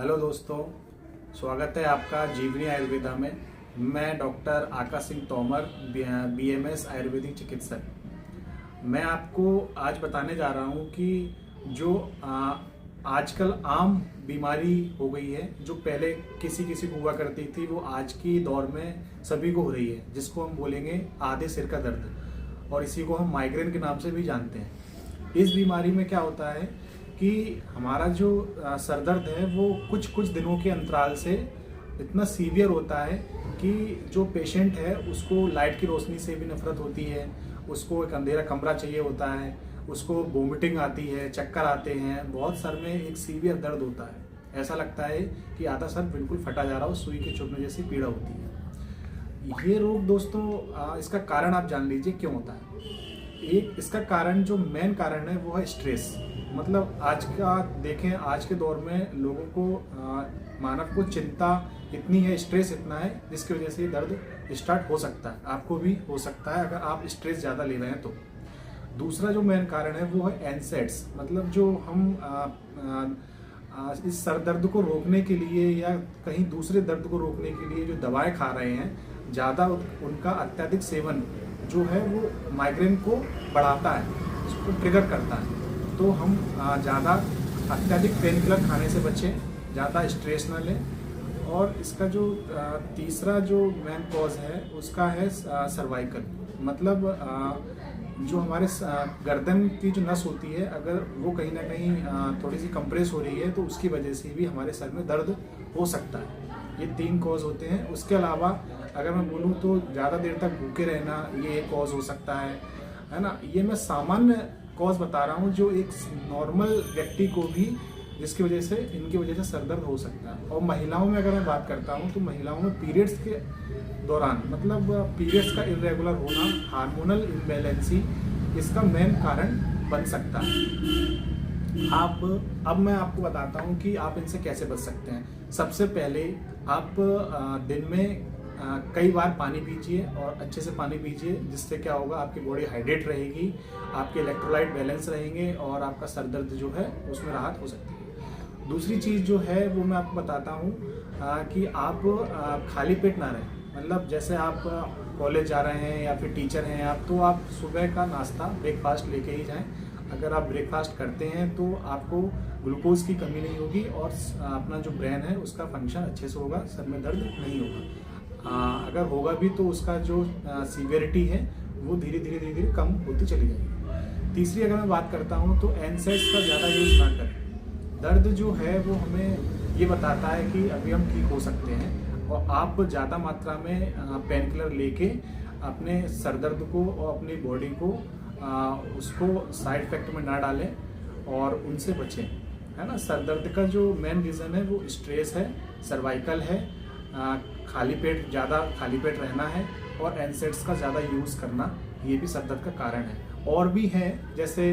Hello दोस्तों, स्वागत है आपका जीवनी आयुर्वेदा में। मैं डॉक्टर आकाश सिंह तोमर, बीएमएस आयुर्वेदिक चिकित्सक। मैं आपको आज बताने जा रहा हूँ कि जो आजकल आम बीमारी हो गई है, जो पहले किसी किसी को हुआ करती थी, वो आज की दौर में सभी को हो रही है, जिसको हम बोलेंगे आधे सिर का दर्द, और इसी को हम माइग्रेन के नाम से भी जानते हैं। इस बीमारी में क्या होता है कि हमारा जो सर दर्द है वो कुछ कुछ दिनों के अंतराल से इतना सीवियर होता है कि जो पेशेंट है उसको लाइट की रोशनी से भी नफरत होती है, उसको एक अंधेरा कमरा चाहिए होता है, उसको वोमिटिंग आती है, चक्कर आते हैं, बहुत सर में एक सीवियर दर्द होता है। ऐसा लगता है कि आधा सर बिल्कुल फटा जा रहा हो, सुई के चुभने जैसी पीड़ा होती है। ये रोग दोस्तों, इसका कारण आप जान लीजिए क्यों होता है। एक इसका कारण, जो मेन कारण है, वो है स्ट्रेस। मतलब आज का देखें, आज के दौर में लोगों को, मानव को चिंता इतनी है, स्ट्रेस इतना है, जिसकी वजह से ये दर्द स्टार्ट हो सकता है। आपको भी हो सकता है अगर आप स्ट्रेस ज़्यादा ले रहे हैं तो। दूसरा जो मेन कारण है वो है एनसेड्स। मतलब जो हम इस सर दर्द को रोकने के लिए या कहीं दूसरे दर्द को रोकने के लिए जो दवाएं खा रहे हैं, ज़्यादा उनका अत्यधिक सेवन जो है वो माइग्रेन को बढ़ाता है, उसको ट्रिगर करता है। तो हम ज़्यादा अत्यधिक पेन किलर खाने से बचें, ज़्यादा स्ट्रेस ना लें। और इसका जो तीसरा जो मेन कॉज है उसका है सर्वाइकल। मतलब जो हमारे गर्दन की जो नस होती है, अगर वो कहीं ना कहीं थोड़ी सी कंप्रेस हो रही है तो उसकी वजह से भी हमारे सर में दर्द हो सकता है। ये 3 कॉज होते हैं। उसके अलावा अगर मैं बोलूँ तो ज़्यादा देर तक भूखे रहना, ये एक कॉज हो सकता है ना। ये मैं सामान्य कॉज बता रहा हूँ, जो एक नॉर्मल व्यक्ति को भी, जिसकी वजह से, इनकी वजह से सर दर्द हो सकता है। और महिलाओं में अगर मैं बात करता हूँ तो महिलाओं में पीरियड्स के दौरान, मतलब पीरियड्स का इरेगुलर होना, हार्मोनल इम्बैलेंसी, इसका मेन कारण बन सकता है। अब मैं आपको बताता हूँ कि आप इनसे कैसे बच सकते हैं। सबसे पहले आप दिन में कई बार पानी पीजिए, और अच्छे से पानी पीजिए, जिससे क्या होगा, आपकी बॉडी हाइड्रेट रहेगी, आपके इलेक्ट्रोलाइट बैलेंस रहेंगे, और आपका सर दर्द जो है उसमें राहत हो सकती है। दूसरी चीज़ जो है वो मैं आपको बताता हूँ कि आप खाली पेट ना रहें। मतलब जैसे आप कॉलेज जा रहे हैं या फिर टीचर हैं आप, तो आप सुबह का नाश्ता, ब्रेकफास्ट लेके ही जाएं। अगर आप ब्रेकफास्ट करते हैं तो आपको ग्लूकोज की कमी नहीं होगी, और अपना जो ब्रेन है उसका फंक्शन अच्छे से होगा, सर में दर्द नहीं होगा। अगर होगा भी तो उसका जो सीवियरिटी है वो धीरे धीरे कम होती चली जाएगी। तीसरी अगर मैं बात करता हूँ तो एनसेड्स का ज़्यादा यूज़ ना करें। दर्द जो है वो हमें ये बताता है कि अभी हम ठीक हो सकते हैं, और आप ज़्यादा मात्रा में पेन किलर लेके अपने सर दर्द को और अपनी बॉडी को उसको साइड इफेक्ट में ना डालें और उनसे बचें, है ना। सर दर्द का जो मेन रीज़न है वो स्ट्रेस है, सर्वाइकल है, ज़्यादा खाली पेट रहना है, और एनसेड्स का ज़्यादा यूज़ करना, ये भी सर दर्द का कारण है। और भी है, जैसे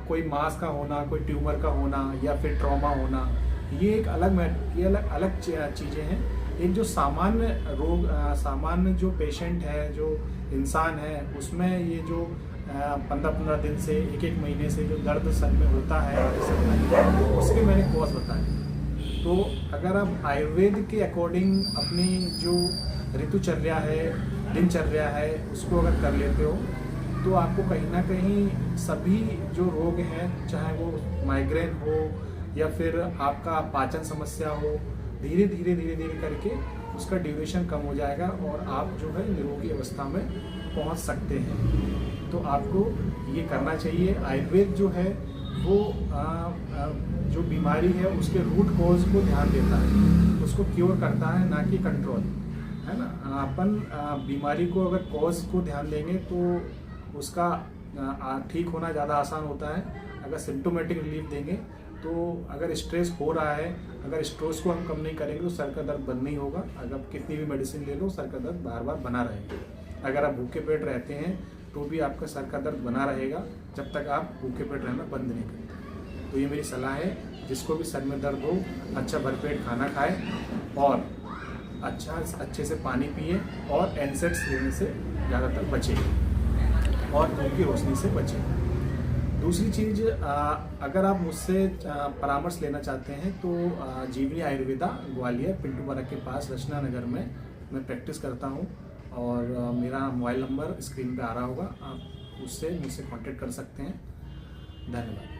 कोई मास का होना, कोई ट्यूमर का होना, या फिर ट्रॉमा होना, ये एक अलग चीज़ें हैं। एक जो सामान्य रोग, सामान्य जो पेशेंट है, जो इंसान है, उसमें ये जो 15-15 दिन से 1-1 महीने से जो दर्द सर में होता है, उसके मैंने कॉज बताए। तो अगर आप आयुर्वेद के अकॉर्डिंग अपनी जो ऋतुचर्या है, दिनचर्या है, उसको अगर कर लेते हो तो आपको कहीं ना कहीं सभी जो रोग हैं, चाहे वो माइग्रेन हो या फिर आपका पाचन समस्या हो, धीरे धीरे करके उसका ड्यूरेशन कम हो जाएगा, और आप जो है निरोगी अवस्था में पहुंच सकते हैं। तो आपको ये करना चाहिए। आयुर्वेद जो है वो जो बीमारी है उसके रूट कॉज को ध्यान देता है, उसको क्योर करता है, ना कि कंट्रोल, है ना। अपन बीमारी को, अगर कॉज को ध्यान देंगे तो उसका ठीक होना ज़्यादा आसान होता है। अगर सिम्टोमेटिक रिलीफ देंगे तो, अगर स्ट्रेस हो रहा है, अगर स्ट्रेस को हम कम नहीं करेंगे तो सर का दर्द बंद नहीं होगा। अगर आप कितनी भी मेडिसिन ले लो, सर का दर्द बार बार बना रहेगा। अगर आप भूखे पेट रहते हैं तो भी आपका सर का दर्द बना रहेगा, जब तक आप भूखे पेट रहना बंद नहीं करते। तो ये मेरी सलाह है, जिसको भी सर में दर्द हो, अच्छा भरपेट खाना खाए, और अच्छे से पानी पिए, और एनसेड्स लेने से ज़्यादातर बचें, और धूप की रोशनी से बचें। दूसरी चीज़, अगर आप मुझसे परामर्श लेना चाहते हैं तो जीवनी आयुर्वेदा ग्वालियर पिंटू पार्क के पास रचना नगर में मैं प्रैक्टिस करता हूँ, और मेरा मोबाइल नंबर स्क्रीन पे आ रहा होगा, आप उससे मुझसे कांटेक्ट कर सकते हैं। धन्यवाद।